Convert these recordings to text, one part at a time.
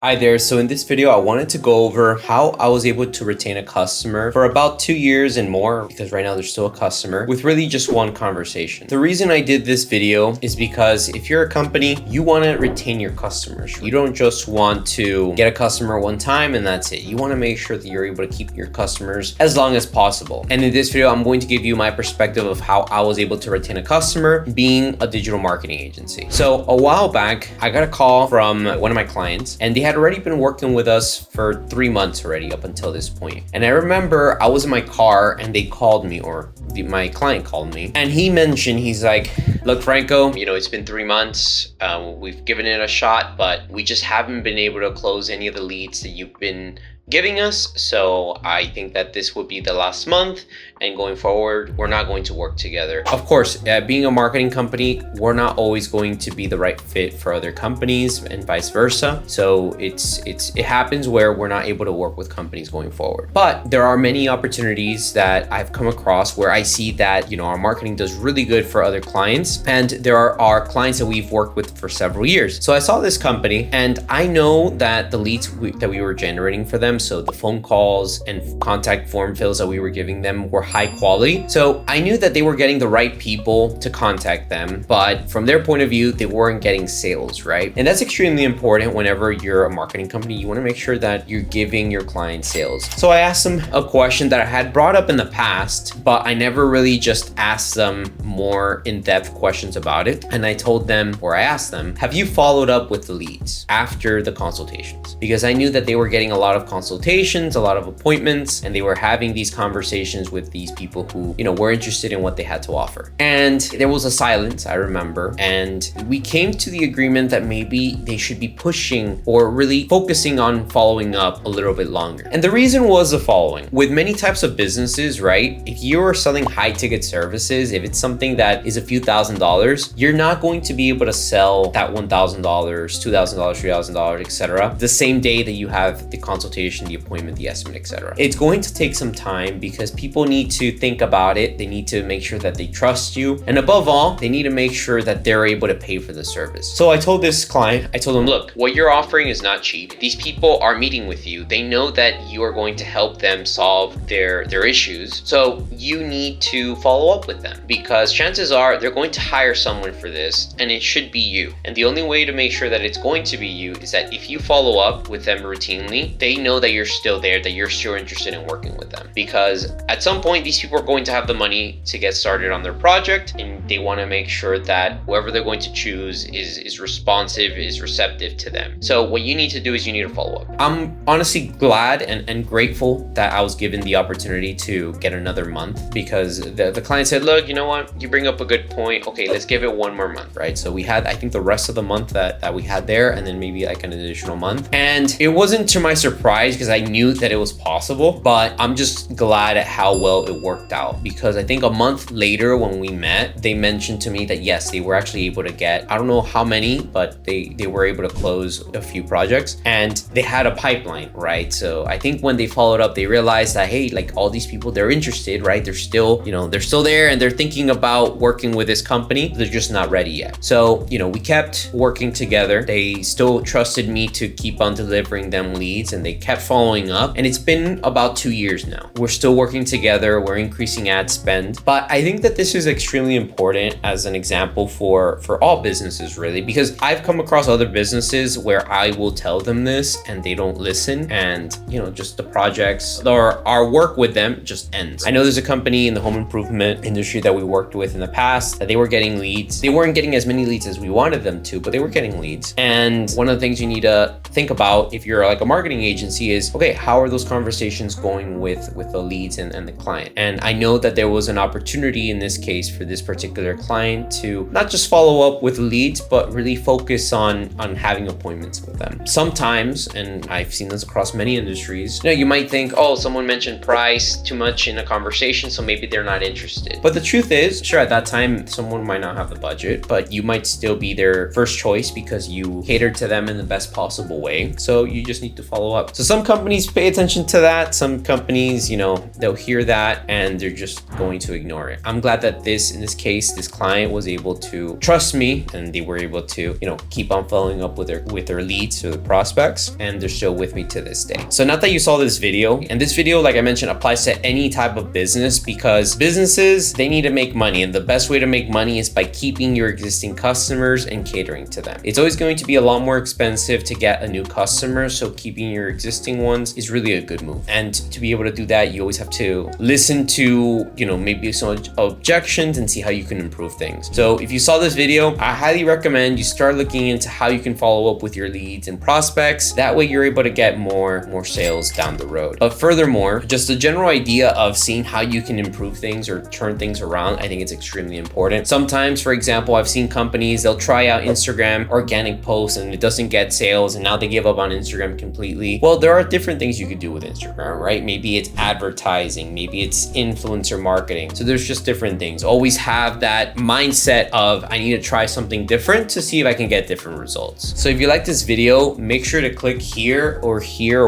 Hi there. So in this video, I wanted to go over how I was able to retain a customer for about 2 years and more, because right now there's still a customer with really just one conversation. The reason I did this video is because if you're a company, you want to retain your customers. You don't just want to get a customer one time and that's it. You want to make sure that you're able to keep your customers as long as possible. And in this video, I'm going to give you my perspective of how I was able to retain a customer being a digital marketing agency. So a while back, I got a call from one of my clients and they had already been working with us for 3 months already up until this point. And I remember I was in my car and they called me, or my client called me, and he mentioned, he's like, look, Franco, it's been 3 months. We've given it a shot, but we just haven't been able to close any of the leads that you've been giving us. So I think that this would be the last month, and going forward, we're not going to work together. Of course, being a marketing company, we're not always going to be the right fit for other companies and vice versa. So it happens where we're not able to work with companies going forward. But there are many opportunities that I've come across where I see that, our marketing does really good for other clients. And there are clients that we've worked with for several years. So I saw this company and I know that the leads that we were generating for them, so the phone calls and contact form fills that we were giving them were high quality. So I knew that they were getting the right people to contact them, but from their point of view, they weren't getting sales, right? And that's extremely important whenever you're a marketing company. You want to make sure that you're giving your clients sales. So I asked them a question that I had brought up in the past, but I never really just asked them more in-depth questions about it. And I told them, or I asked them, have you followed up with the leads after the consultations? Because I knew that they were getting a lot of consultations, a lot of appointments, and they were having these conversations with these people who, were interested in what they had to offer. And there was a silence, I remember, and we came to the agreement that maybe they should be pushing or really focusing on following up a little bit longer. And the reason was the following. With many types of businesses, right? If you're selling high ticket services, if it's something that is a few $1,000s, you're not going to be able to sell that $1,000, $2,000, $3,000, etc. the same day that you have the consultation, the appointment, the estimate, etc. It's going to take some time because people need to think about it. They need to make sure that they trust you. And above all, they need to make sure that they're able to pay for the service. So I told this client, I told them, look, what you're offering is not cheap. These people are meeting with you. They know that you are going to help them solve their issues. So you need to follow up with them because chances are they're going to hire someone for this and it should be you. And the only way to make sure that it's going to be you is that if you follow up with them routinely, they know that you're still there, that you're still interested in working with them. Because at some point, these people are going to have the money to get started on their project, and they want to make sure that whoever they're going to choose is responsive, is receptive to them. So what you need to do is you need to follow up. I'm honestly glad and grateful that I was given the opportunity to get another month, because the client said, look, you know what? You bring up a good point. Okay, let's give it one more month, right? So we had, I think, the rest of the month that we had there, and then maybe like an additional month. And it wasn't to my surprise because I knew that it was possible, but I'm just glad at how well it worked out, because I think a month later when we met, they mentioned to me that yes, they were actually able to get, I don't know how many, but they were able to close a few projects and they had a pipeline, right? So I think when they followed up, they realized that, hey, like all these people, they're interested, right? They're still, they're still there and they're thinking about working with this company. They're just not ready yet. So, we kept working together. They still trusted me to keep on delivering them leads and they kept following up. And it's been about 2 years now. We're still working together. We're increasing ad spend. But I think that this is extremely important as an example for all businesses, really, because I've come across other businesses where I will tell them this and they don't listen, and just the projects or our work with them just ends. I know there's a company in the home improvement industry that we worked with in the past that they were getting leads. They weren't getting as many leads as we wanted them to, but they were getting leads. And one of the things you need to think about if you're like a marketing agency is, okay, how are those conversations going with the leads and the client? And I know that there was an opportunity in this case for this particular client to not just follow up with leads, but really focus on having appointments with them. Sometimes, and I've seen this across many industries, you might think, oh, someone mentioned price too much in a conversation, so maybe they're not interested. But the truth is, sure, at that time, someone might not have the budget, but you might still be their first choice because you catered to them in the best possible way. So you just need to follow up. So some companies pay attention to that. Some companies, you know, they'll hear that and they're just going to ignore it. I'm glad that in this case, this client was able to trust me and they were able to, you know, keep on following up with their leads or the prospects, and they're still with me to this day. So now that you saw this video, and this video, like I mentioned, applies to any type of business, because businesses, they need to make money, and the best way to make money is by keeping your existing customers and catering to them. It's always going to be a lot more expensive to get a new customer, so keeping your existing ones is really a good move. And to be able to do that, you always have to listen to, you know, maybe some objections and see how you can improve things. So if you saw this video, I highly recommend you start looking into how you can follow up with your leads and prospects. That way you're able to get more sales down the road. But furthermore, just a general idea of seeing how you can improve things or turn things around, I think it's extremely important. Sometimes, for example, I've seen companies, they'll try out Instagram organic posts and it doesn't get sales, and now they give up on Instagram completely. Well, there are different things you could do with Instagram, right? Maybe it's advertising, maybe it's influencer marketing. So there's just different things. Always have that mindset of, I need to try something different to see if I can get different results. So if you like this video, make sure to click here or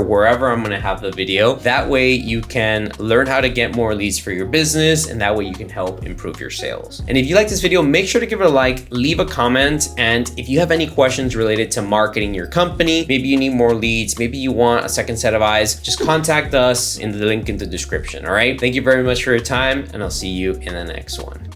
wherever I'm gonna have the video. That way you can learn how to get more leads for your business, and that way you can help improve your sales. And if you like this video, make sure to give it a like, leave a comment, and if you have any questions related to marketing your company, maybe you need more leads, maybe you want a second set of eyes, just contact us in the link in the description, all right? Thank you very much for your time, and I'll see you in the next one.